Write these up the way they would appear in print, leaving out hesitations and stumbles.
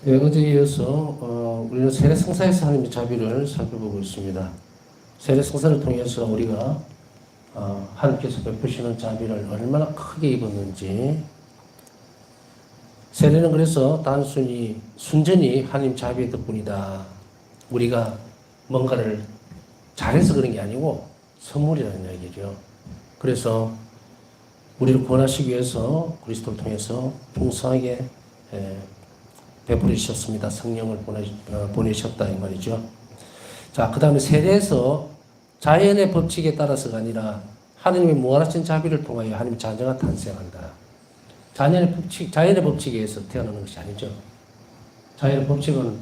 예, 어제에 이어서 우리는 세례 성사에서 하나님의 자비를 살펴보고 있습니다. 세례 성사를 통해서 우리가 하나님께서 베푸시는 자비를 얼마나 크게 입었는지, 세례는 그래서 단순히 순전히 하나님 자비의 덕분이다, 우리가 뭔가를 잘해서 그런 게 아니고 선물이라는 얘기죠. 그래서 우리를 구원하시기 위해서 그리스도를 통해서 풍성하게 베풀으셨습니다. 성령을 보내셨다 이 말이죠. 자, 그 다음에 세례에서 자연의 법칙에 따라서가 아니라 하나님의 무한하신 자비를 통하여 하나님의 자녀가 탄생한다. 자연의 법칙에 의해서 태어나는 것이 아니죠. 자연의 법칙은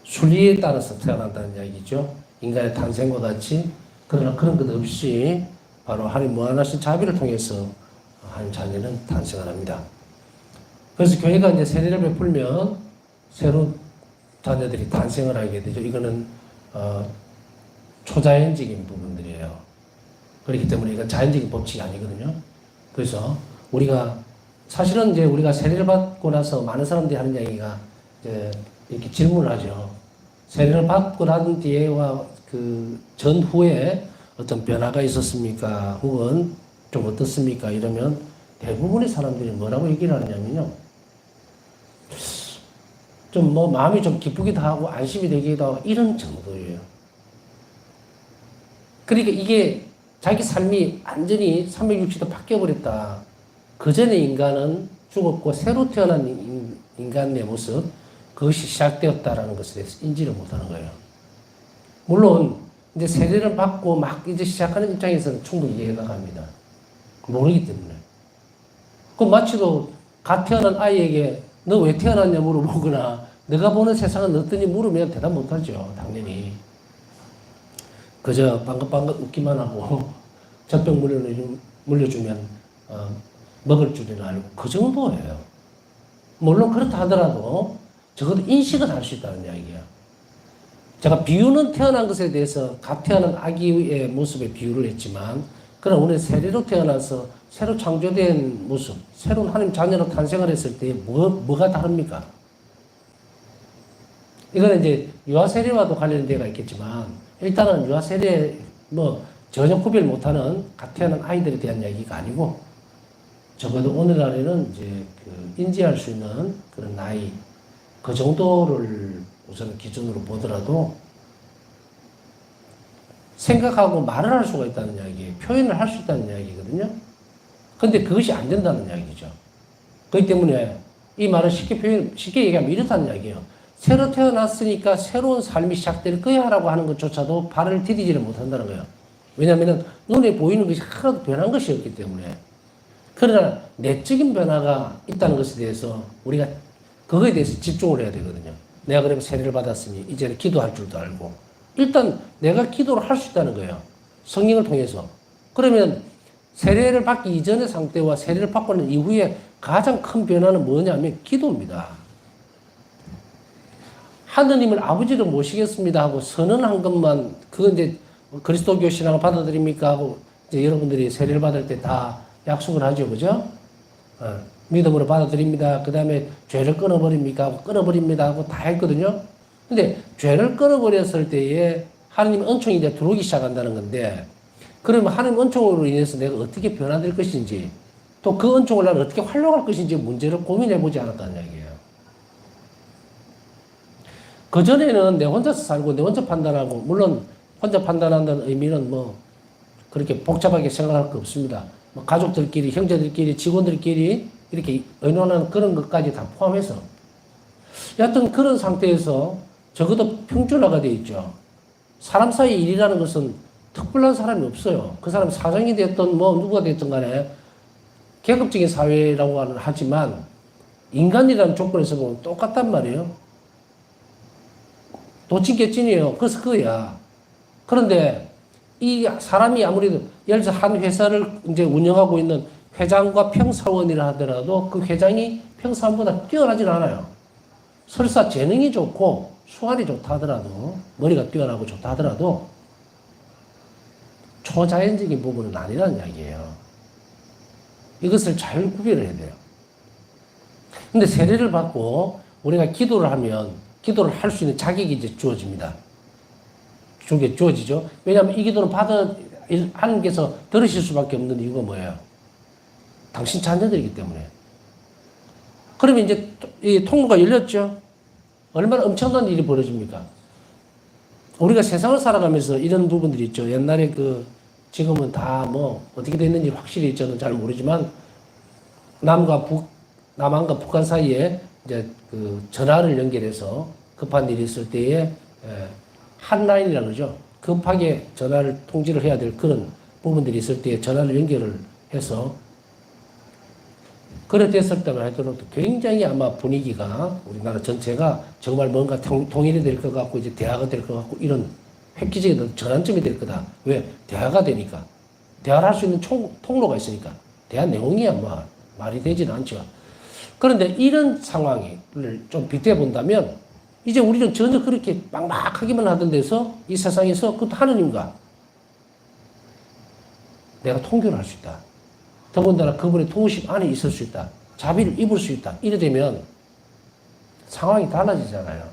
순리에 따라서 태어난다는 이야기죠. 인간의 탄생과 같이. 그러나 그런 것 없이 바로 하나님 무한하신 자비를 통해서 하나님 자녀는 탄생을 합니다. 그래서 교회가 이제 세례를 베풀면 새로운 자녀들이 탄생을 하게 되죠. 이거는 초자연적인 부분들이에요. 그렇기 때문에 이건 자연적인 법칙이 아니거든요. 그래서 우리가 사실은 이제 우리가 세례를 받고 나서 많은 사람들이 하는 이야기가 이제 이렇게 질문을 하죠. 세례를 받고 난 뒤에와 그 전후에 어떤 변화가 있었습니까? 혹은 좀 어떻습니까? 이러면 대부분의 사람들이 뭐라고 얘기를 하냐면요. 좀 뭐 마음이 좀 기쁘기도 하고 안심이 되기도 하고 이런 정도예요. 그러니까 이게 자기 삶이 완전히 360도 바뀌어버렸다. 그 전에 인간은 죽었고 새로 태어난 인간의 모습, 그것이 시작되었다라는 것에 대해서 인지를 못하는 거예요. 물론 이제 세례를 받고 막 이제 시작하는 입장에서는 충분히 이해가 갑니다. 모르기 때문에. 그 마치도 갓 태어난 아이에게 너 왜 태어났냐 물어보거나 내가 보는 세상은 어떠니 물으면 대답 못하죠. 당연히. 그저 방긋방긋 웃기만 하고 젖병 물려주면 먹을 줄은 알고 그 정도예요. 물론 그렇다 하더라도 적어도 인식은 할 수 있다는 이야기예요. 제가 비유는 태어난 것에 대해서 갓 태어난 아기의 모습에 비유를 했지만, 그러나 오늘 세례로 태어나서 새로 창조된 모습, 새로운 하나님 자녀로 탄생을 했을 때 뭐가 다릅니까? 이거는 이제 유아세례와도 관련된 데가 있겠지만, 일단은 유아세례 전혀 구별 못하는 갓 태어난 아이들에 대한 이야기가 아니고, 적어도 오늘날에는 이제 인지할 수 있는 그런 나이, 그 정도를 우선 기준으로 보더라도 생각하고 말을 할 수가 있다는 이야기예요. 표현을 할 수 있다는 이야기거든요. 근데 그것이 안 된다는 이야기죠. 그렇기 때문에 이 말을 쉽게 얘기하면 이렇다는 이야기예요. 새로 태어났으니까 새로운 삶이 시작될 거야 라고 하는 것조차도 발을 디디지를 못한다는 거예요. 왜냐하면 눈에 보이는 것이 하나도 변한 것이 없기 때문에. 그러나 내적인 변화가 있다는 것에 대해서 우리가 그거에 대해서 집중을 해야 되거든요. 내가 그러면 세례를 받았으니 이제는 기도할 줄도 알고, 일단 내가 기도를 할 수 있다는 거예요. 성령을 통해서. 그러면 세례를 받기 이전의 상태와 세례를 받고 난 이후에 가장 큰 변화는 뭐냐면 기도입니다. 하느님을 아버지로 모시겠습니다 하고 선언한 것만, 그건 이제 그리스도교 신앙을 받아들입니까 하고 이제 여러분들이 세례를 받을 때 다 약속을 하죠. 그죠? 믿음으로 받아들입니다. 그 다음에 죄를 끊어버립니까 하고 끊어버립니다 하고 다 했거든요. 근데 죄를 끊어버렸을 때에 하나님 은총이 이제 들어오기 시작한다는 건데, 그러면 하나님 은총으로 인해서 내가 어떻게 변화될 것인지, 또 그 은총을 나는 어떻게 활용할 것인지 문제를 고민해보지 않았다는 얘기예요. 그전에는 내 혼자서 살고 내 혼자 판단하고, 물론 혼자 판단한다는 의미는 그렇게 복잡하게 생각할 거 없습니다. 가족들끼리, 형제들끼리, 직원들끼리 이렇게 의논하는 그런 것까지 다 포함해서. 여하튼 그런 상태에서 적어도 평준화가 되어 있죠. 사람 사이 일이라는 것은 특별한 사람이 없어요. 그 사람 사장이 됐든 누가 됐든 간에 계급적인 사회라고 하지만 인간이라는 조건에서 보면 똑같단 말이에요. 도찐개찐이에요. 그래서 그거야. 그런데 이 사람이 아무래도 예를 들어서 한 회사를 이제 운영하고 있는 회장과 평사원이라 하더라도 그 회장이 평사원보다 뛰어나진 않아요. 설사 재능이 좋고 수완이 좋다 하더라도, 머리가 뛰어나고 좋다 하더라도 초자연적인 부분은 아니라는 이야기예요. 이것을 잘 구별을 해야 돼요. 근데 세례를 받고 우리가 기도를 하면 기도를 할 수 있는 자격이 이제 주어집니다. 주어지죠. 왜냐하면 이 기도는 하나님께서 들으실 수밖에 없는 이유가 뭐예요? 당신 자녀들이기 때문에. 그러면 이제 이 통로가 열렸죠. 얼마나 엄청난 일이 벌어집니까? 우리가 세상을 살아가면서 이런 부분들이 있죠. 옛날에 지금은 다 뭐 어떻게 됐는지 확실히 저는 잘 모르지만 남한과 북한 사이에 이제 전화를 연결해서 급한 일이 있을 때에 핫라인이라고 그러죠. 급하게 전화를 통지를 해야 될 그런 부분들이 있을 때에 전화를 연결을 해서 그래 됐을 때만 하더라도 굉장히 아마 분위기가 우리나라 전체가 정말 뭔가 통일이 될 것 같고 이제 대화가 될 것 같고 이런 획기적인 전환점이 될 거다. 왜? 대화가 되니까. 대화를 할 수 있는 통로가 있으니까. 대화 내용이야 뭐 말이 되지는 않죠. 그런데 이런 상황을 좀 빗대 본다면 이제 우리는 전혀 그렇게 막막하기만 하던 데서 이 세상에서 그 하느님과 내가 통교를 할 수 있다. 더군다나 그분의 도우심 안에 있을 수 있다. 자비를 입을 수 있다. 이래 되면 상황이 달라지잖아요.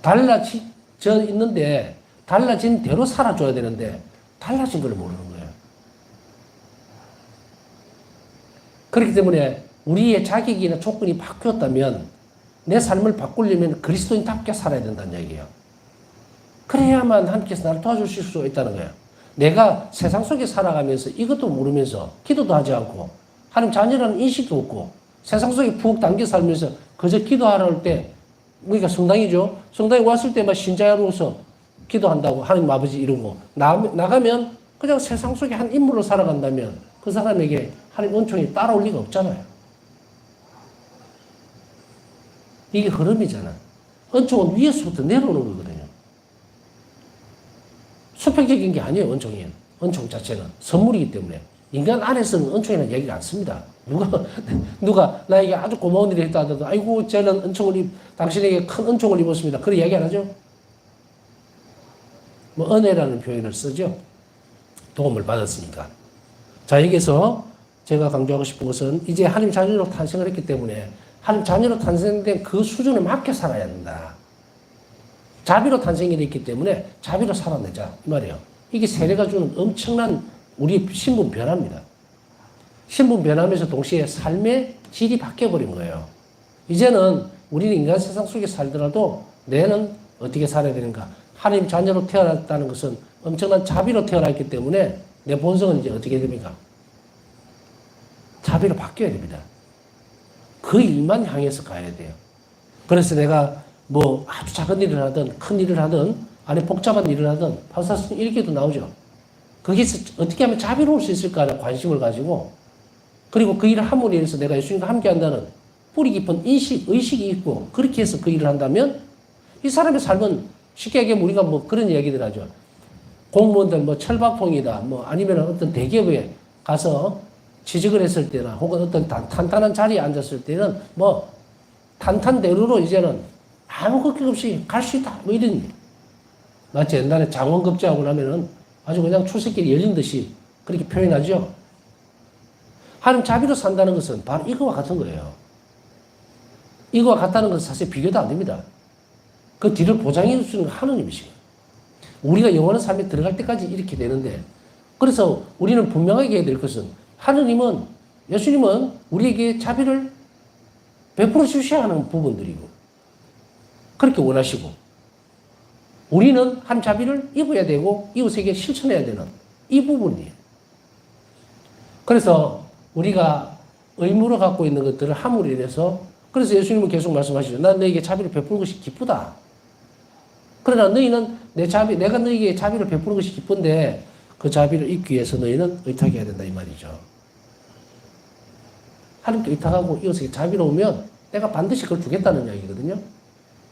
달라져 있는데 달라진 대로 살아줘야 되는데 달라진 걸 모르는 거예요. 그렇기 때문에 우리의 자격이나 조건이 바뀌었다면 내 삶을 바꾸려면 그리스도인답게 살아야 된다는 얘기예요. 그래야만 하나님께서 나를 도와주실 수 있다는 거예요. 내가 세상 속에 살아가면서 이것도 모르면서 기도도 하지 않고 하나님 자녀라는 인식도 없고 세상 속에 푹 담겨 살면서 그저 기도하러 올 때 우리가 성당이죠. 성당에 왔을 때만 신자로서 기도한다고 하나님 아버지 이러고 나가면 그냥 세상 속에 한 인물로 살아간다면 그 사람에게 하나님 은총이 따라올 리가 없잖아요. 이게 흐름이잖아. 은총은 위에서부터 내려오는 거거든요. 수평적인 게 아니에요, 은총이. 은총 자체는 선물이기 때문에. 인간 안에서는 은총이라는 얘기를 안 씁니다. 누가 나에게 아주 고마운 일을 했다 하더라도, 아이고, 저는 당신에게 큰 은총을 입었습니다. 그런 이야기 안 하죠? 뭐, 은혜라는 표현을 쓰죠? 도움을 받았으니까. 자, 여기서 제가 강조하고 싶은 것은 이제 하나님 자녀로 탄생을 했기 때문에 하나님 자녀로 탄생된 그 수준에 맞게 살아야 된다. 자비로 탄생이 됐기 때문에 자비로 살아내자. 이 말이에요. 이게 세례가 주는 엄청난 우리 신분 변화입니다. 신분 변화하면서 동시에 삶의 질이 바뀌어버린 거예요. 이제는 우리는 인간 세상 속에 살더라도 내는 어떻게 살아야 되는가. 하나님 자녀로 태어났다는 것은 엄청난 자비로 태어났기 때문에 내 본성은 이제 어떻게 됩니까? 자비로 바뀌어야 됩니다. 그 일만 향해서 가야 돼요. 그래서 내가 뭐 아주 작은 일을 하든 큰 일을 하든 아니 복잡한 일을 하든 파사스는 일기도 나오죠. 거기서 어떻게 하면 자비로울 수 있을까 하는 관심을 가지고 그리고 그 일을 함으로 인해서 내가 예수님과 함께 한다는 뿌리 깊은 의식이 있고 그렇게 해서 그 일을 한다면 이 사람의 삶은 쉽게 얘기하면 우리가 뭐 그런 이야기들 하죠. 공무원들 뭐 철밥통이다 뭐 아니면 어떤 대기업에 가서 취직을 했을 때나 혹은 어떤 탄탄한 자리에 앉았을 때는 뭐 탄탄대로로 이제는 아무 걱정 없이 갈 수 있다. 뭐 이런. 마치 옛날에 장원급제하고 나면은 아주 그냥 출세길이 열린 듯이 그렇게 표현하죠. 하나님 자비로 산다는 것은 바로 이거와 같은 거예요. 이거와 같다는 것은 사실 비교도 안 됩니다. 그 뒤를 보장해 주시는 건 하느님이시고. 우리가 영원한 삶에 들어갈 때까지 이렇게 되는데 그래서 우리는 분명하게 해야 될 것은 예수님은 우리에게 자비를 베풀어 주셔야 하는 부분들이고 그렇게 원하시고 우리는 한 자비를 입어야 되고 이웃에게 실천해야 되는 이 부분이에요. 그래서 우리가 의무로 갖고 있는 것들을 함으로 인해서 그래서 예수님은 계속 말씀하시죠. 난 너에게 자비를 베푸는 것이 기쁘다. 그러나 너희는 내가 너에게 자비를 베푸는 것이 기쁜데 그 자비를 입기 위해서 너희는 의탁해야 된다 이 말이죠. 하나님께 의탁하고 이웃에게 자비로우면 내가 반드시 그걸 주겠다는 이야기거든요.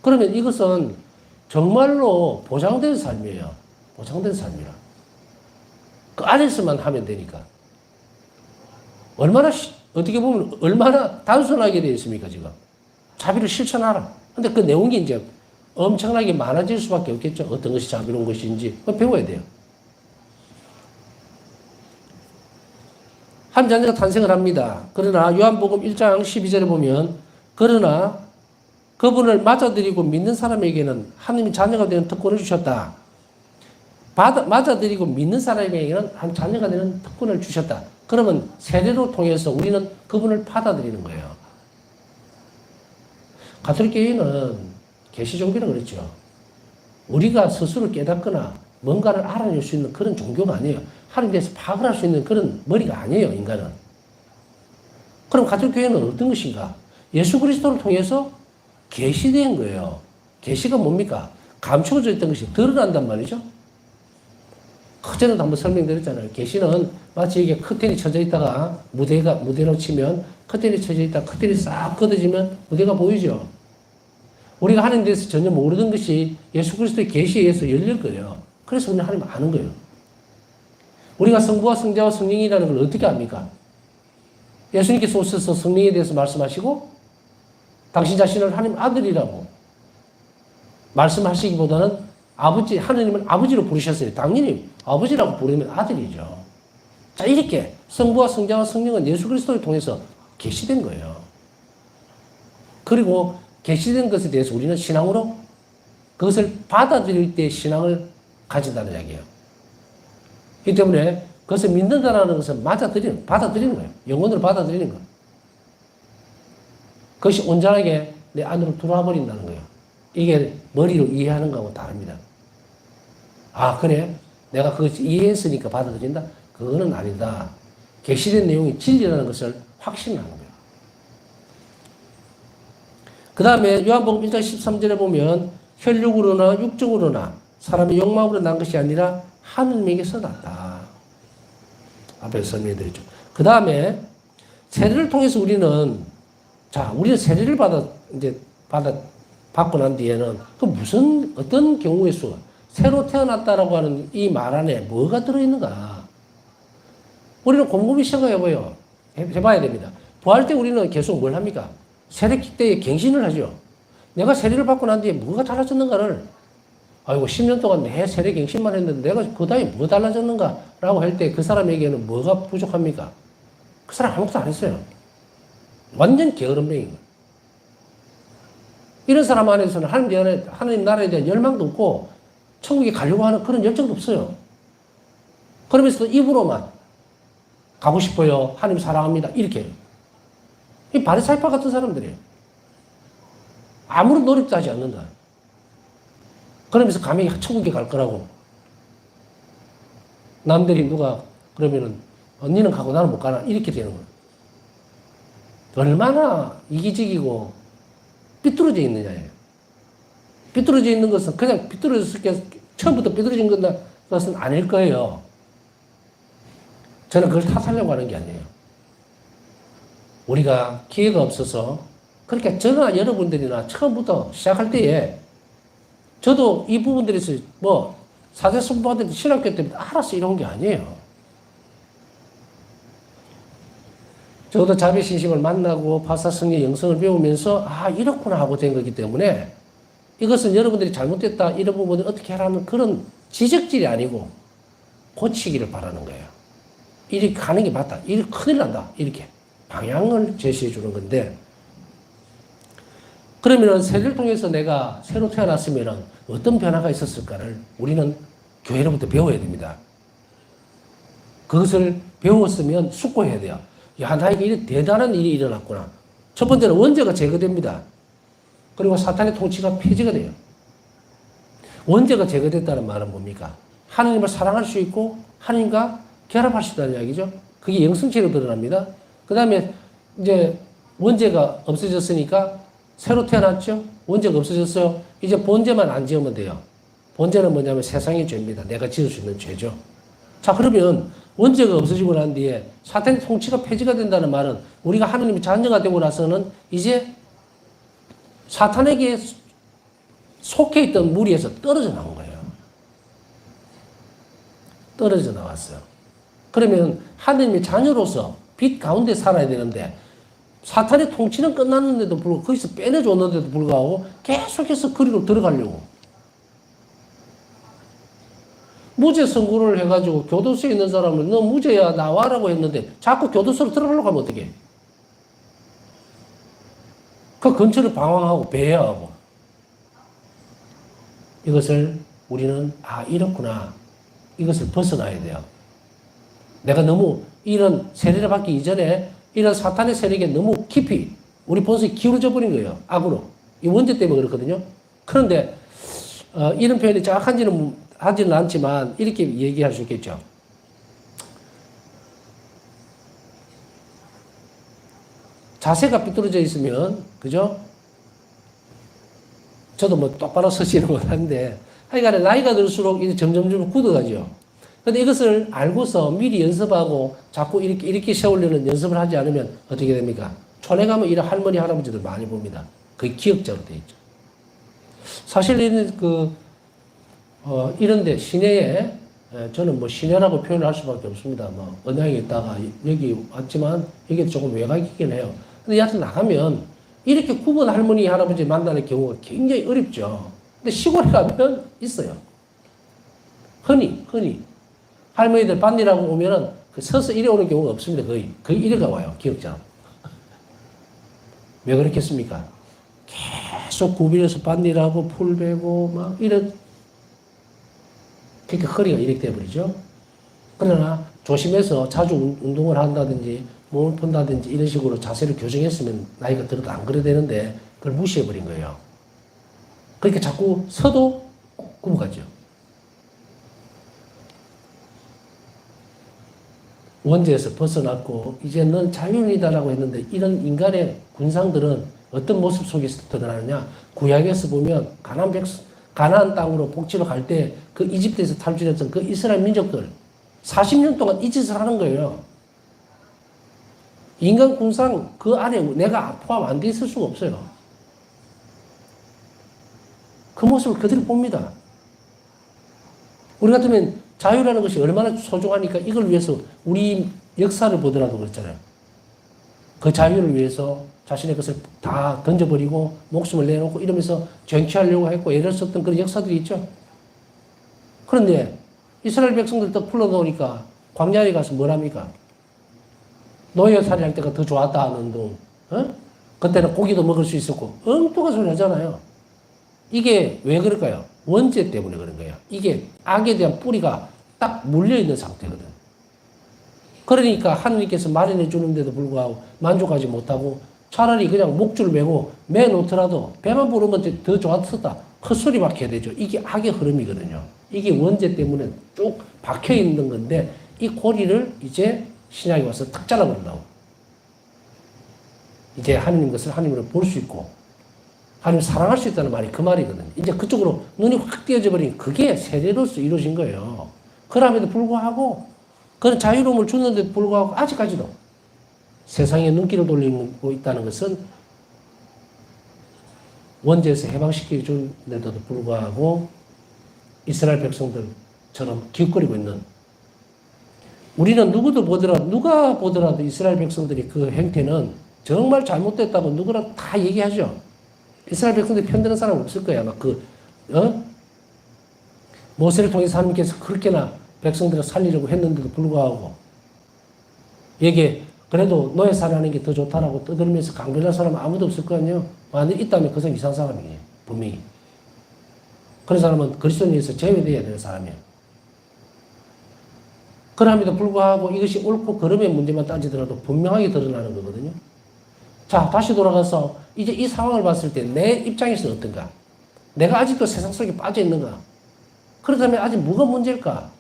그러면 이것은 정말로 보장된 삶이에요. 보장된 삶이라. 그 안에서만 하면 되니까. 어떻게 보면 얼마나 단순하게 되어 있습니까, 지금. 자비를 실천하라. 근데 그 내용이 이제 엄청나게 많아질 수밖에 없겠죠. 어떤 것이 자비로운 것인지. 배워야 돼요. 하나님 자녀가 탄생을 합니다. 그러나 요한복음 1장 12절에 보면 그러나 그분을 맞아들이고 믿는 사람에게는 하나님의 자녀가 되는 특권을 주셨다. 맞아들이고 믿는 사람에게는 한 자녀가 되는 특권을 주셨다. 그러면 세례로 통해서 우리는 그분을 받아들이는 거예요. 가톨릭 교회는 계시 종교라고 그랬죠. 우리가 스스로 깨닫거나 뭔가를 알아낼 수 있는 그런 종교가 아니에요. 하나님에 대해서 파악을 할 수 있는 그런 머리가 아니에요, 인간은. 그럼 가톨릭 교회는 어떤 것인가? 예수 그리스도를 통해서 계시된 거예요. 계시가 뭡니까? 감추어져 있던 것이 드러난단 말이죠. 그전에도 한번 설명드렸잖아요. 계시는 마치 이게 커튼이 쳐져 있다가 무대로 치면 커튼이 쳐져 있다가 커튼이 싹 걷어지면 무대가 보이죠. 우리가 하나님에 대해서 전혀 모르던 것이 예수 그리스도의 계시에 의해서 열릴 거예요. 그래서 우리는 하나님 아는 거예요. 우리가 성부와 성자와 성령이라는 걸 어떻게 압니까? 예수님께서 오셔서 성령에 대해서 말씀하시고 당신 자신을 하나님 아들이라고 말씀하시기보다는 하나님은 아버지로 부르셨어요. 당연히 아버지라고 부르면 아들이죠. 자, 이렇게 성부와 성자와 성령은 예수 그리스도를 통해서 계시된 거예요. 그리고 계시된 것에 대해서 우리는 신앙으로 그것을 받아들일 때 신앙을 가진다는 이야기예요. 이 때문에 그것을 믿는다는 것은 받아들이는 거예요. 영혼으로 받아들이는 거예요. 그것이 온전하게 내 안으로 들어와 버린다는 거예요. 이게 머리로 이해하는 거하고 다릅니다. 아, 그래? 내가 그것을 이해했으니까 받아들인다? 그거는 아니다. 계시된 내용이 진리라는 것을 확신하는 거예요. 그 다음에 요한복음 1장 13절에 보면 혈육으로나 육적으로나 사람의 욕망으로 난 것이 아니라 하느님에게서 났다. 앞에서 설명해드렸죠. 그 다음에 세례를 통해서 우리는 세례를 받고 난 뒤에는 어떤 경우의 수, 새로 태어났다라고 하는 이 말 안에 뭐가 들어있는가? 우리는 곰곰이 해봐야 됩니다. 부활 때 우리는 계속 뭘 합니까? 세례 때에 갱신을 하죠. 내가 세례를 받고 난 뒤에 뭐가 달라졌는가를, 10년 동안 내 세례 갱신만 했는데 내가 그 다음에 뭐 달라졌는가라고 할 때 그 사람에게는 뭐가 부족합니까? 그 사람 아무것도 안 했어요. 완전 게으름뱅인 거예요. 이런 사람 안에서는 하나님 나라에 대한 열망도 없고 천국에 가려고 하는 그런 열정도 없어요. 그러면서 입으로만 가고 싶어요. 하나님 사랑합니다. 이렇게. 이 바리사이파 같은 사람들이에요. 아무런 노력도 하지 않는다. 그러면서 감히 천국에 갈 거라고. 남들이 누가 그러면은 언니는 가고 나는 못 가나 이렇게 되는 거예요. 얼마나 이기적이고 삐뚤어져 있느냐예요. 삐뚤어져 있는 것은 그냥 처음부터 삐뚤어진 것은 아닐 거예요. 저는 그걸 탓하려고 하는 게 아니에요. 우리가 기회가 없어서 그러니까 저나 여러분들이나 처음부터 시작할 때에 저도 이 부분들에서 사제선포한테 신학교 때문에 알아서 이런 게 아니에요. 저도 자비신심을 만나고 파사성의 영성을 배우면서 이렇구나 하고 된 거기 때문에 이것은 여러분들이 잘못됐다 이런 부분을 어떻게 하라는 그런 지적질이 아니고 고치기를 바라는 거예요. 이렇게 가는 게 맞다. 이렇게 큰일 난다. 이렇게 방향을 제시해 주는 건데 그러면 세례를 통해서 내가 새로 태어났으면 어떤 변화가 있었을까를 우리는 교회로부터 배워야 됩니다. 그것을 배웠으면 숙고해야 돼요. 나에게 이런 대단한 일이 일어났구나. 첫 번째는 원죄가 제거됩니다. 그리고 사탄의 통치가 폐지가 돼요. 원죄가 제거됐다는 말은 뭡니까? 하나님을 사랑할 수 있고 하나님과 결합할 수 있다는 이야기죠. 그게 영성체로 드러납니다. 그 다음에 이제 원죄가 없어졌으니까 새로 태어났죠. 원죄가 없어졌어요. 이제 본죄만 안 지으면 돼요. 본죄는 뭐냐면 세상의 죄입니다. 내가 지을 수 있는 죄죠. 자, 그러면 원죄가 없어지고 난 뒤에 사탄의 통치가 폐지가 된다는 말은 우리가 하나님의 자녀가 되고 나서는 이제 사탄에게 속해 있던 무리에서 떨어져 나온 거예요. 떨어져 나왔어요. 그러면 하나님의 자녀로서 빛 가운데 살아야 되는데 사탄의 통치는 끝났는데도 불구하고 거기서 빼내줬는데도 불구하고 계속해서 그리로 들어가려고. 무죄 선고를 해가지고 교도소에 있는 사람을 너 무죄야 나와라고 했는데 자꾸 교도소로 들어가려고 하면 어떡해? 그 근처를 방황하고 배회하고. 이것을 우리는 이렇구나. 이것을 벗어나야 돼요. 내가 너무 이런 세례를 받기 이전에 이런 사탄의 세력에 너무 깊이 우리 본성이 기울어져 버린 거예요. 악으로. 이 원죄 때문에 그렇거든요. 그런데 이런 표현이 정확한지는 하지는 않지만 이렇게 얘기할 수 있겠죠. 자세가 삐뚤어져 있으면, 그죠? 저도 뭐 똑바로 서지는 못하는데, 하여간에 나이가 들수록 이제 점점 굳어가죠. 근데 이것을 알고서 미리 연습하고 자꾸 이렇게 세우려는 연습을 하지 않으면 어떻게 됩니까? 촌에 가면 이런 할머니, 할아버지들 많이 봅니다. 거의 기억자로 되어 있죠. 사실 이런데 시내에, 저는 뭐 시내라고 표현을 할 수밖에 없습니다. 뭐, 언양에 있다가 여기 왔지만 이게 조금 외곽이긴 해요. 근데 여하튼 나가면 이렇게 구분 할머니, 할아버지 만나는 경우가 굉장히 어렵죠. 근데 시골에 가면 있어요. 흔히. 할머니들 반일하고 오면은 서서 이래 오는 경우가 없습니다. 거의 이래가 와요. 기억자. 왜 그렇겠습니까? 계속 구비해서 반일하고 풀 베고 막 이런. 그러니까 허리가 이렇게 돼버리죠. 그러나 조심해서 자주 운동을 한다든지 몸을 푼다든지 이런 식으로 자세를 교정했으면 나이가 들어도 안 그래야 되는데 그걸 무시해버린 거예요. 그러니까 자꾸 서도 굶어가죠. 원죄에서 벗어났고 이제 넌 자유인이다라고 했는데 이런 인간의 군상들은 어떤 모습 속에서 드러나느냐. 구약에서 보면 가나안 땅으로 복지로 갈 때 그 이집트에서 탈출했던 그 이스라엘 민족들 40년 동안 이 짓을 하는 거예요. 인간 군상 그 안에 내가 포함 안 돼 있을 수가 없어요. 그 모습을 그대로 봅니다. 우리 같으면 자유라는 것이 얼마나 소중하니까 이걸 위해서 우리 역사를 보더라도 그렇잖아요. 그 자유를 위해서 자신의 것을 다 던져버리고 목숨을 내놓고 이러면서 쟁취하려고 했고 애를 썼던 그런 역사들이 있죠. 그런데 이스라엘 백성들 딱 풀어놓으니까 광야에 가서 뭘 합니까? 노예살이 할 때가 더 좋았다 하는 둥. 그때는 고기도 먹을 수 있었고 엉뚱한 소리 하잖아요. 이게 왜 그럴까요? 원죄 때문에 그런 거예요. 이게 악에 대한 뿌리가 딱 물려있는 상태거든. 그러니까 하느님께서 마련해 주는데도 불구하고 만족하지 못하고 차라리 그냥 목줄 메고 매놓더라도 배만 부르면 더 좋았었다. 헛소리 막 해야 되죠. 이게 악의 흐름이거든요. 이게 원죄 때문에 쭉 박혀 있는 건데 이 고리를 이제 신약에 와서 탁 잘라버린다고. 이제 하느님 것을 하느님으로 볼 수 있고 하느님 사랑할 수 있다는 말이 그 말이거든요. 이제 그쪽으로 눈이 확 띄어져 버린 그게 세례로서 이루어진 거예요. 그럼에도 불구하고 그런 자유로움을 줬는데도 불구하고 아직까지도 세상에 눈길을 돌리고 있다는 것은 원죄에서 해방시켜 준데도 불구하고 이스라엘 백성들처럼 기웃거리고 있는 우리는 누가 보더라도 이스라엘 백성들이 그 행태는 정말 잘못됐다고 누구나 다 얘기하죠. 이스라엘 백성들이 편드는 사람 없을 거야. 막 모세를 통해서 하나님께서 그렇게나 백성들을 살리려고 했는데도 불구하고 여기에 그래도 노예살이 하는 게 더 좋다라고 떠들면서 강변할 사람은 아무도 없을 거 아니에요. 만약 있다면 그 사람 이상한 사람이에요. 분명히. 그런 사람은 그리스도인에서 제외되어야 되는 사람이에요. 그럼에도 불구하고 이것이 옳고 그름의 문제만 따지더라도 분명하게 드러나는 거거든요. 자, 다시 돌아가서 이제 이 상황을 봤을 때 내 입장에서는 어떤가? 내가 아직도 세상 속에 빠져 있는가? 그렇다면 아직 뭐가 문제일까?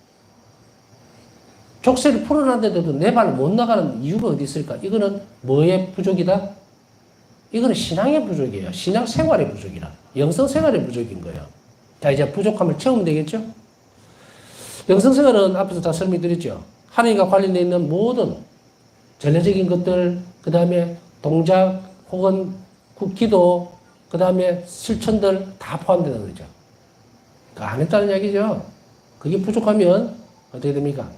족쇄를 풀어놨는데도 내 발을 못 나가는 이유가 어디 있을까? 이거는 뭐의 부족이다? 이거는 신앙의 부족이에요. 신앙 생활의 부족이라. 영성 생활의 부족인 거예요. 자, 이제 부족함을 채우면 되겠죠? 영성 생활은 앞에서 다 설명드렸죠. 하나님과 관련되어 있는 모든 전례적인 것들, 그 다음에 동작 혹은 기도, 그 다음에 실천들 다 포함되는 거죠. 안 했다는 이야기죠. 그게 부족하면 어떻게 됩니까?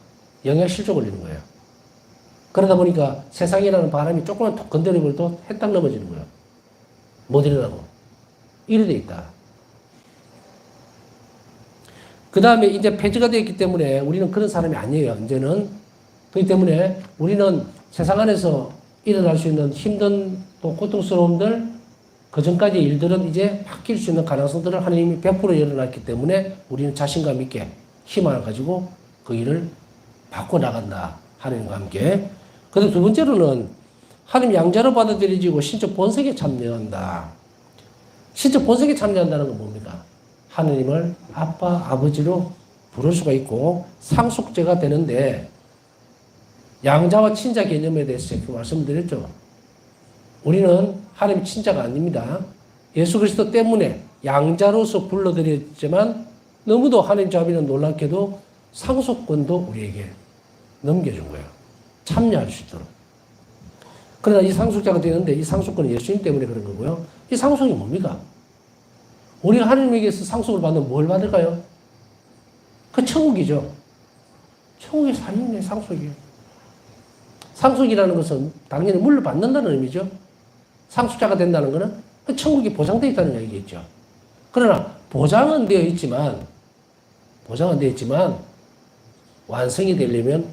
영양실조 걸리는 거예요. 그러다 보니까 세상이라는 바람이 조금만 톡 건드려버려도 해딱 넘어지는 거예요. 못 일어나고. 이래 돼 있다. 그 다음에 이제 폐지가 되었기 때문에 우리는 그런 사람이 아니에요. 이제는. 그렇기 때문에 우리는 세상 안에서 일어날 수 있는 힘든 또 고통스러움들, 그 전까지 일들은 이제 바뀔 수 있는 가능성들을 하나님이 100% 열어놨기 때문에 우리는 자신감 있게 희망을 가지고 그 일을 바꿔나간다. 하나님과 함께. 그리고 두 번째로는 하나님 양자로 받아들여지고 신적 본색에 참여한다. 신적 본색에 참여한다는 건 뭡니까? 하나님을 아빠, 아버지로 부를 수가 있고 상속제가 되는데 양자와 친자 개념에 대해서 제가 말씀드렸죠. 우리는 하나님 친자가 아닙니다. 예수 그리스도 때문에 양자로서 불러들였지만 너무도 하나님 자비는 놀랍게도 상속권도 우리에게 넘겨준 거예요. 참여할 수 있도록. 그러나 이 상속자가 되는데 이 상속권은 예수님 때문에 그런 거고요. 이 상속이 뭡니까? 우리가 하나님에게서 상속을 받으면 뭘 받을까요? 그 천국이죠. 천국의 삶의 상속이에요. 상속이라는 것은 당연히 물려받는다는 의미죠. 상속자가 된다는 것은 그 천국이 보장되어 있다는 얘기겠죠. 그러나 보장은 되어 있지만 완성이 되려면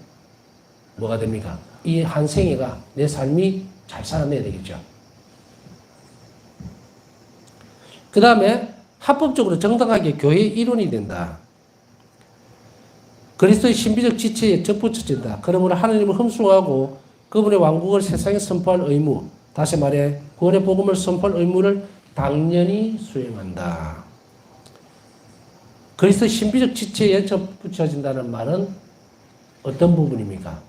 뭐가 됩니까? 이 한 생애가 내 삶이 잘 살아내야 되겠죠. 그 다음에 합법적으로 정당하게 교회의 일원이 된다. 그리스도의 신비적 지체에 접붙여진다. 그러므로 하나님을 흠숭하고 그분의 왕국을 세상에 선포할 의무, 다시 말해 구원의 복음을 선포할 의무를 당연히 수행한다. 그리스도의 신비적 지체에 접붙여진다는 말은 어떤 부분입니까?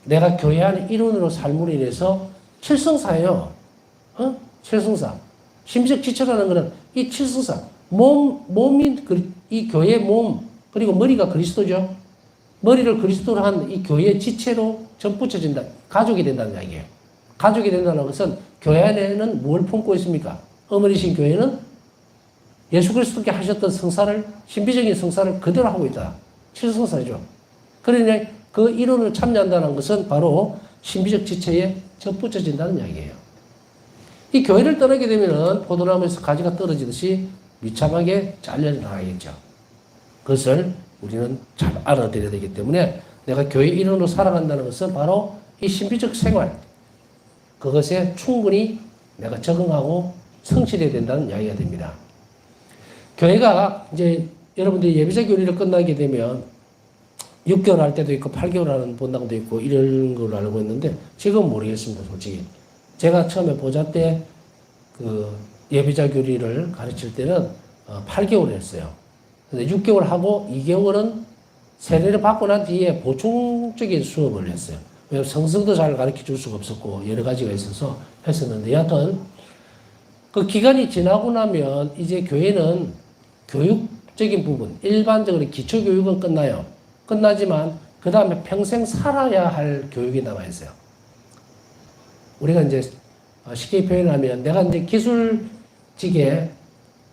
내가 교회 안에 일원으로 삶으로 인해서 칠성사예요. 칠성사. 신비적 지체라는 것은 이 칠성사. 몸이 이 교회의 몸, 그리고 머리가 그리스도죠. 머리를 그리스도로 한 이 교회의 지체로 접붙여진다. 가족이 된다는 이야기예요. 가족이 된다는 것은 교회 안에는 뭘 품고 있습니까? 어머니신 교회는 예수 그리스도께 하셨던 성사를, 신비적인 성사를 그대로 하고 있다. 칠성사죠. 그러니 그 일원을 참여한다는 것은 바로 신비적 지체에 접붙여진다는 이야기예요. 이 교회를 떠나게 되면 포도나무에서 가지가 떨어지듯이 비참하게 잘려나가겠죠. 그것을 우리는 잘 알아들여야 되기 때문에 내가 교회 일원으로 살아간다는 것은 바로 이 신비적 생활, 그것에 충분히 내가 적응하고 성실해야 된다는 이야기가 됩니다. 교회가 이제 여러분들이 예비자 교리를 끝나게 되면 6개월 할 때도 있고 8개월 하는 본당도 있고 이런 걸 알고 있는데 지금 모르겠습니다, 솔직히. 제가 처음에 보자 때 그 예비자 교리를 가르칠 때는 8개월 했어요. 근데 6개월 하고 2개월은 세례를 받고 난 뒤에 보충적인 수업을 했어요. 왜냐하면 성성도 잘 가르쳐 줄 수가 없었고 여러 가지가 있어서 했었는데 여하튼 그 기간이 지나고 나면 이제 교회는 교육적인 부분, 일반적으로 기초교육은 끝나요. 끝나지만 그 다음에 평생 살아야 할 교육이 남아있어요. 우리가 이제 쉽게 표현하면 내가 이제 기술직에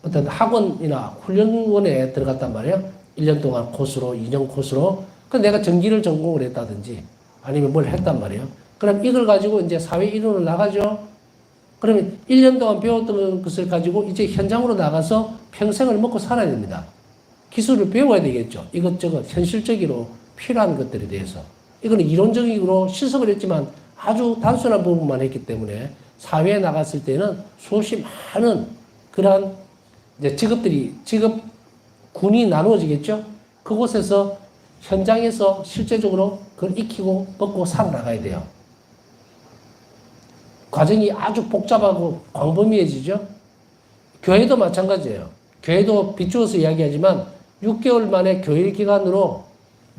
어떤 학원이나 훈련원에 들어갔단 말이에요. 1년 동안 코스로, 2년 코스로. 그럼 내가 전기를 전공을 했다든지 아니면 뭘 했단 말이에요. 그럼 이걸 가지고 이제 사회 일원을 나가죠. 그러면 1년 동안 배웠던 것을 가지고 이제 현장으로 나가서 평생을 먹고 살아야 됩니다. 기술을 배워야 되겠죠. 이것저것 현실적으로 필요한 것들에 대해서. 이거는 이론적으로 실습을 했지만 아주 단순한 부분만 했기 때문에 사회에 나갔을 때는 수없이 많은 그러한 이제 직업군이 나누어지겠죠. 그곳에서 현장에서 실제적으로 그걸 익히고 먹고 살아나가야 돼요. 과정이 아주 복잡하고 광범위해지죠. 교회도 마찬가지예요. 교회도 비추어서 이야기하지만 6개월 만에 교일 기간으로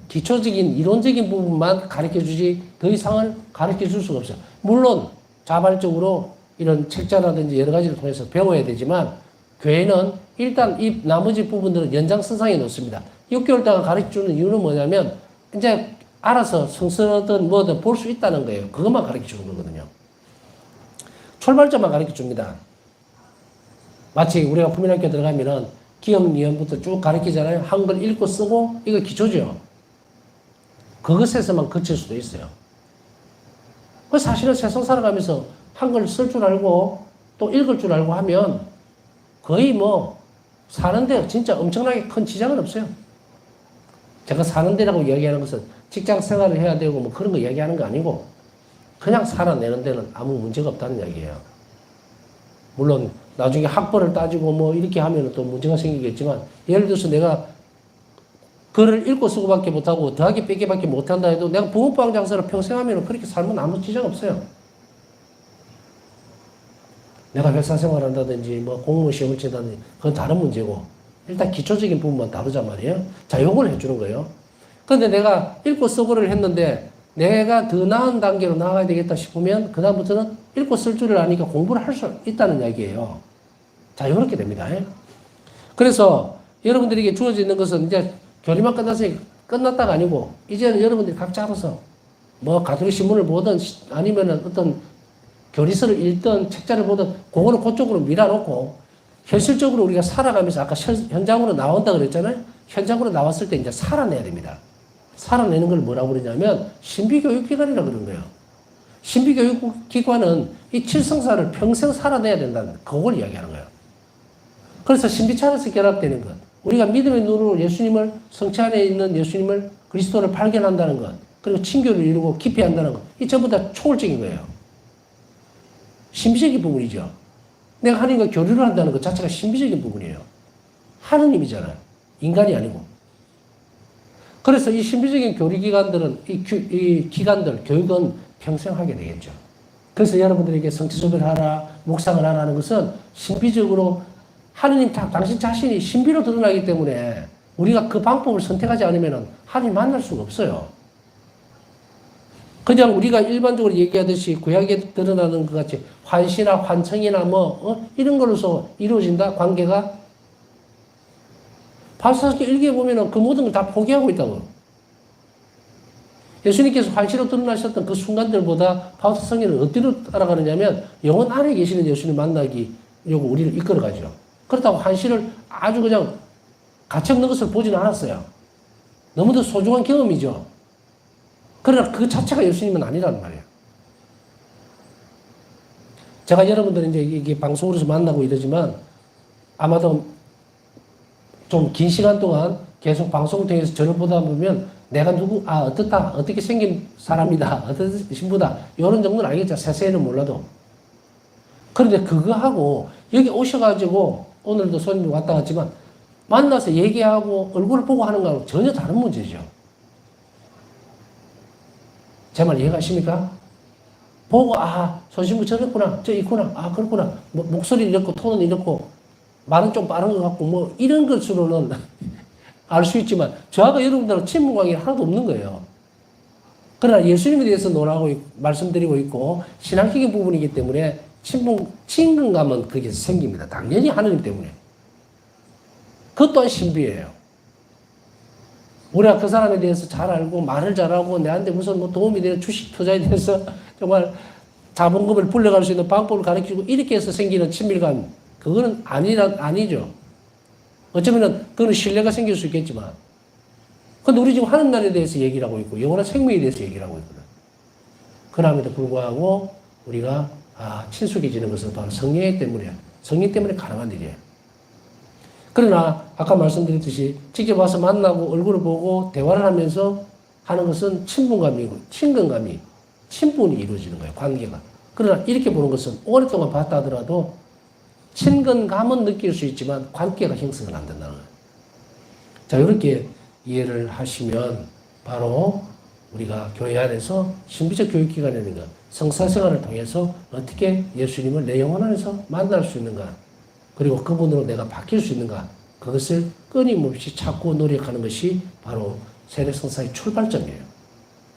기초적인 이론적인 부분만 가르쳐주지 더 이상을 가르쳐줄 수가 없어요. 물론 자발적으로 이런 책자라든지 여러 가지를 통해서 배워야 되지만 교회는 일단 이 나머지 부분들은 연장선상에 놓습니다. 6개월 동안 가르쳐주는 이유는 뭐냐면 이제 알아서 성서든 뭐든 볼 수 있다는 거예요. 그것만 가르쳐주는 거거든요. 출발점만 가르쳐줍니다. 마치 우리가 국민학교 들어가면은 기억, 니은부터 쭉 가르치잖아요. 한글 읽고 쓰고 이거 기초죠. 그것에서만 그칠 수도 있어요. 그 사실은 세상 살아가면서 한글 쓸 줄 알고 또 읽을 줄 알고 하면 거의 뭐 사는데 진짜 엄청나게 큰 지장은 없어요. 제가 사는 데라고 이야기하는 것은 직장 생활을 해야 되고 뭐 그런 거 이야기하는 거 아니고 그냥 살아내는 데는 아무 문제가 없다는 이야기예요. 물론 나중에 학벌을 따지고 뭐 이렇게 하면 또 문제가 생기겠지만 예를 들어서 내가 글을 읽고 쓰고밖에 못하고 더하기 빼기밖에 못한다 해도 내가 붕어빵 장사를 평생 하면 그렇게 살면 아무 지장 없어요. 내가 회사 생활한다든지 뭐 공무원 시험을 친다든지 그건 다른 문제고 일단 기초적인 부분만 다루자 말이에요. 자, 요걸 해주는 거예요. 근데 내가 읽고 쓰고를 했는데 내가 더 나은 단계로 나아가야 되겠다 싶으면 그다음부터는 읽고 쓸 줄을 아니까 공부를 할 수 있다는 이야기예요. 자, 이렇게 됩니다. 그래서 여러분들에게 주어져 있는 것은 이제 교리만 끝났으니 끝났다가 아니고 이제는 여러분들이 각자 알아서 뭐 가톨릭 신문을 보든 아니면은 어떤 교리서를 읽든 책자를 보든 그거는 그쪽으로 밀어놓고 현실적으로 우리가 살아가면서 아까 현장으로 나온다 그랬잖아요. 현장으로 나왔을 때 이제 살아내야 됩니다. 살아내는 걸 뭐라고 그러냐면 신비교육기관이라고 그러는 거예요. 신비교육기관은 이 칠성사를 평생 살아내야 된다는 그걸 이야기하는 거예요. 그래서 신비찬에서 결합되는 것, 우리가 믿음의 눈으로 예수님을 성체 안에 있는 예수님을 그리스도를 발견한다는 것, 그리고 친교를 이루고 깊이 한다는 것, 이 전부 다 초월적인 거예요. 신비적인 부분이죠. 내가 하나님과 교류를 한다는 것 자체가 신비적인 부분이에요. 하느님이잖아요. 인간이 아니고. 그래서 이 신비적인 교리기관들은, 이 기관들, 교육은 평생 하게 되겠죠. 그래서 여러분들에게 성취소비를 하라, 묵상을 하라 하는 것은 신비적으로 하느님, 당신 자신이 신비로 드러나기 때문에 우리가 그 방법을 선택하지 않으면 하느님 만날 수가 없어요. 그냥 우리가 일반적으로 얘기하듯이 구약에 드러나는 것 같이 환시나 환청이나 이런 걸로서 이루어진다, 관계가. 바울서서 일기에 보면 그 모든 걸 다 포기하고 있다고. 예수님께서 환시로 드러나셨던 그 순간들보다 바울서 성경을 어디로 따라가느냐면 영혼 안에 계시는 예수님 만나기 요구 우리를 이끌어가죠. 그렇다고 환시를 아주 그냥 가치 없는 것을 보지는 않았어요. 너무도 소중한 경험이죠. 그러나 그 자체가 예수님은 아니란 말이에요. 제가 여러분들 이제 이게 방송으로서 만나고 이러지만 아마도 좀 긴 시간 동안 계속 방송을 통해서 저를 보다 보면 내가 어떻다, 어떻게 생긴 사람이다, 어떤 신부다, 이런 정도는 알겠죠. 세세히는 몰라도. 그런데 그거하고 여기 오셔가지고 오늘도 손님 왔다 갔지만 만나서 얘기하고 얼굴을 보고 하는 거하고 전혀 다른 문제죠. 제 말 이해가십니까? 보고, 손신부 저랬구나, 저 있구나, 그렇구나, 목소리 이렇고, 톤은 이렇고, 말은 좀 빠른 것 같고, 이런 것으로는 알 수 있지만, 저하고 여러분들은 친분관계 하나도 없는 거예요. 그러나 예수님에 대해서 논하고, 말씀드리고 있고, 신앙적인 부분이기 때문에, 친근감은 거기서 생깁니다. 당연히 하느님 때문에. 그것 또한 신비예요. 우리가 그 사람에 대해서 잘 알고 말을 잘하고 내한테 무슨 도움이 되는 주식 투자에 대해서 정말 자본금을 불려갈 수 있는 방법을 가르치고 이렇게 해서 생기는 친밀감, 그거는 아니죠. 어쩌면은 그거는 신뢰가 생길 수 있겠지만, 근데 우리 지금 하는 날에 대해서 얘기를 하고 있고 영원한 생명에 대해서 얘기를 하고 있거든. 그럼에도 불구하고 우리가 친숙해지는 것은 바로 성령 때문에 가능한 일이에요. 그러나 아까 말씀드렸듯이 직접 와서 만나고 얼굴을 보고 대화를 하면서 하는 것은 친분감이고 친근감이 친분이 이루어지는 거예요. 관계가. 그러나 이렇게 보는 것은 오랫동안 봤다 하더라도 친근감은 느낄 수 있지만 관계가 형성은 안 된다는 거예요. 자, 이렇게 이해를 하시면 바로 우리가 교회 안에서 신비적 교육기관이라는 것, 성사생활을 통해서 어떻게 예수님을 내 영혼 안에서 만날 수 있는가, 그리고 그분으로 내가 바뀔 수 있는가, 그것을 끊임없이 찾고 노력하는 것이 바로 세례성사의 출발점이에요.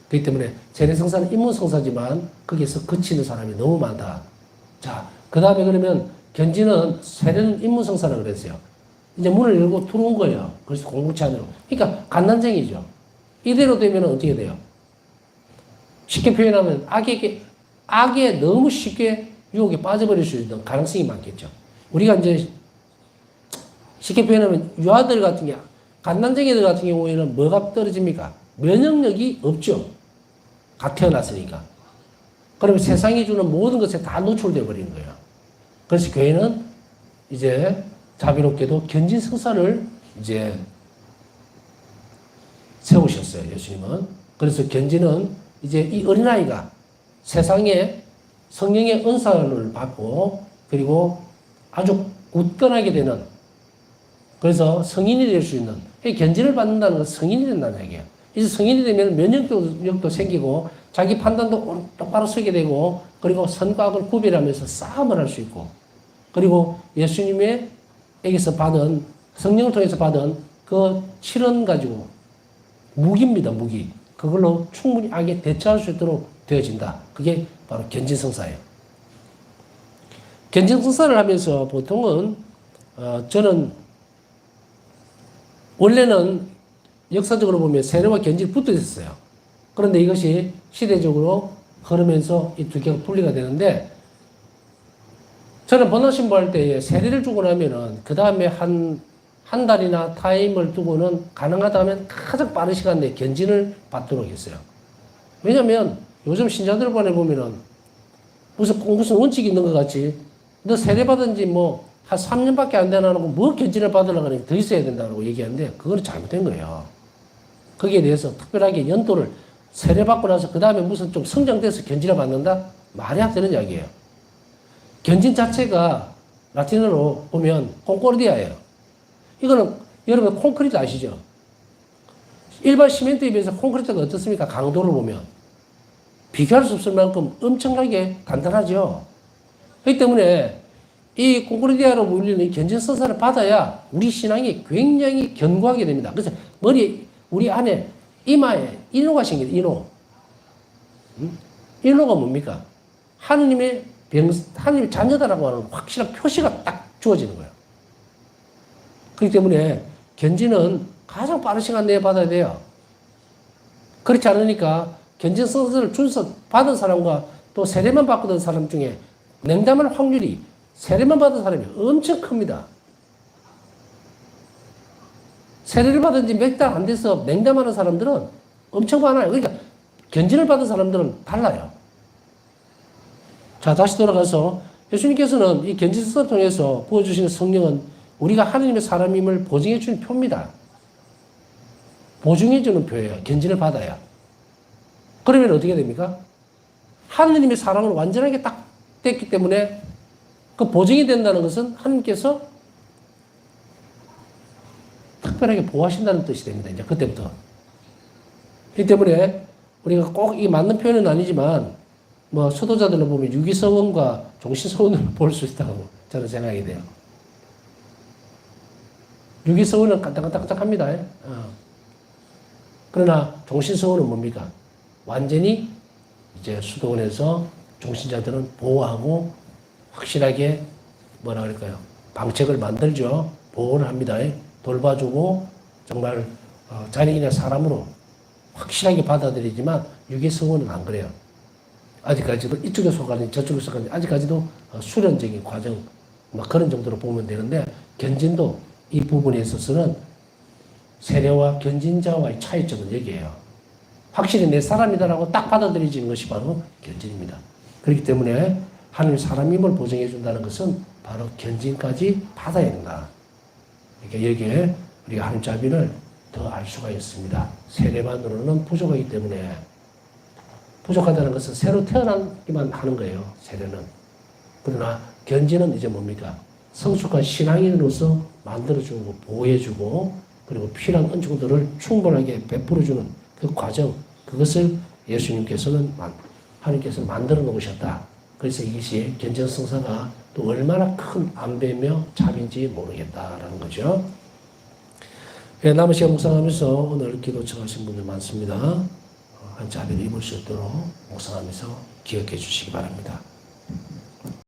그렇기 때문에 세례성사는 인문성사지만 거기에서 그치는 사람이 너무 많다. 자, 그 다음에 그러면 견지는 세례는 인문성사라고 그랬어요. 이제 문을 열고 들어온 거예요. 그래서 공부치 안으로. 그러니까 갓난쟁이죠. 이대로 되면 어떻게 돼요? 쉽게 표현하면 악에 너무 쉽게 유혹에 빠져버릴 수 있는 가능성이 많겠죠. 우리가 이제 쉽게 표현하면 유아들 같은 게, 갓난쟁이들 같은 경우에는 뭐가 떨어집니까? 면역력이 없죠. 갓 태어났으니까. 그러면 세상이 주는 모든 것에 다 노출되어 버리는 거예요. 그래서 교회는 이제 자비롭게도 견진성사를 이제 세우셨어요, 예수님은. 그래서 견지는 이제 이 어린아이가 세상에 성령의 은사를 받고 그리고 아주 굳건하게 되는, 그래서 성인이 될 수 있는, 견지를 받는다는 건 성인이 된다는 얘기예요. 이제 성인이 되면 면역력도 생기고 자기 판단도 똑바로 서게 되고 그리고 선과 악을 구별하면서 싸움을 할 수 있고, 그리고 예수님에게서 받은, 성령을 통해서 받은 그 칠언 가지고 무기입니다, 무기. 그걸로 충분히 악에 대처할 수 있도록 되어진다. 그게 바로 견진성사예요. 견진성사를 하면서 보통은 저는 원래는 역사적으로 보면 세례와 견진이 붙어 있었어요. 그런데 이것이 시대적으로 흐르면서 이 두 개가 분리가 되는데, 저는 번화신부할 때에 세례를 주고 나면은 그 다음에 한 달이나 타임을 두고는 가능하다 하면 가장 빠른 시간 내에 견진을 받도록 했어요. 왜냐면 요즘 신자들 간에 보면은 무슨 원칙이 있는 것 같이, 너 세례 받은 지 뭐 한 3년밖에 안 되나 하고 뭐 견진을 받으려고 하니 더 있어야 된다고 얘기하는데, 그건 잘못된 거예요. 거기에 대해서 특별하게 연도를 세례 받고 나서 그 다음에 무슨 좀 성장돼서 견진을 받는다? 말이 안 되는 이야기예요. 견진 자체가 라틴어로 보면 콘코르디아예요. 이거는 여러분 콘크리트 아시죠? 일반 시멘트에 비해서 콘크리트가 어떻습니까? 강도를 보면 비교할 수 없을 만큼 엄청나게 단단하죠. 그렇기 때문에 이 콘코르디아로 불리는 이 견진성사를 받아야 우리 신앙이 굉장히 견고하게 됩니다. 그래서 우리 안에 이마에 인호가 생겨요. 인호. 인호가 뭡니까? 하느님의 자녀다라고 하는 확실한 표시가 딱 주어지는 거예요. 그렇기 때문에 견진은 가장 빠른 시간 내에 받아야 돼요. 그렇지 않으니까 견진성사를 받은 사람과 또 세례만 받거든 사람 중에 냉담할 확률이 세례만 받은 사람이 엄청 큽니다. 세례를 받은 지 몇 달 안 돼서 냉담하는 사람들은 엄청 많아요. 그러니까 견진을 받은 사람들은 달라요. 자, 다시 돌아가서 예수님께서는 이 견진성사를 통해서 부어주시는 성령은 우리가 하나님의 사람임을 보증해주는 표입니다. 보증해주는 표예요. 견진을 받아야. 그러면 어떻게 됩니까? 하나님의 사랑을 완전하게 딱 됐기 때문에 그 보증이 된다는 것은 하나님께서 특별하게 보호하신다는 뜻이 됩니다. 이제 그때부터. 그렇기 때문에 우리가 꼭 이 맞는 표현은 아니지만 뭐 수도자들로 보면 유기서원과 종신서원을 볼 수 있다고 저는 생각이 돼요. 유기서원은 까딱까딱합니다. 그러나 종신서원은 뭡니까? 완전히 이제 수도원에서 종신자들은 보호하고 확실하게 뭐라 그럴까요? 방책을 만들죠. 보호를 합니다. 돌봐주고 정말 자기네 사람으로 확실하게 받아들이지만 유기서원은 안 그래요. 아직까지도 이쪽에 속하는지 저쪽에 속하는지 아직까지도 수련적인 과정 막 그런 정도로 보면 되는데, 견진도 이 부분에 있어서는 세례와 견진자와의 차이점은 여기에요. 확실히 내 사람이다라고 딱 받아들이지는 것이 바로 견진입니다. 그렇기 때문에 하나님 사람임을 보증해 준다는 것은 바로 견진까지 받아야 된다. 그러니까 여기에 우리가 하나님 자비를 더 알 수가 있습니다. 세례만으로는 부족하기 때문에, 부족하다는 것은 새로 태어나기만 하는 거예요. 세례는. 그러나 견진은 이제 뭡니까? 성숙한 신앙인으로서 만들어주고 보호해주고 그리고 필요한 은총들을 충분하게 베풀어주는 그 과정, 그것을 예수님께서는 하나님께서 만들어 놓으셨다. 그래서 이것이 견진성사가 또 얼마나 큰 안배며 자비인지 모르겠다라는 거죠. 예, 남은 시간 묵상하면서 오늘 기도 청하신 분들 많습니다. 한 자비를 입을 수 있도록 묵상하면서 기억해 주시기 바랍니다.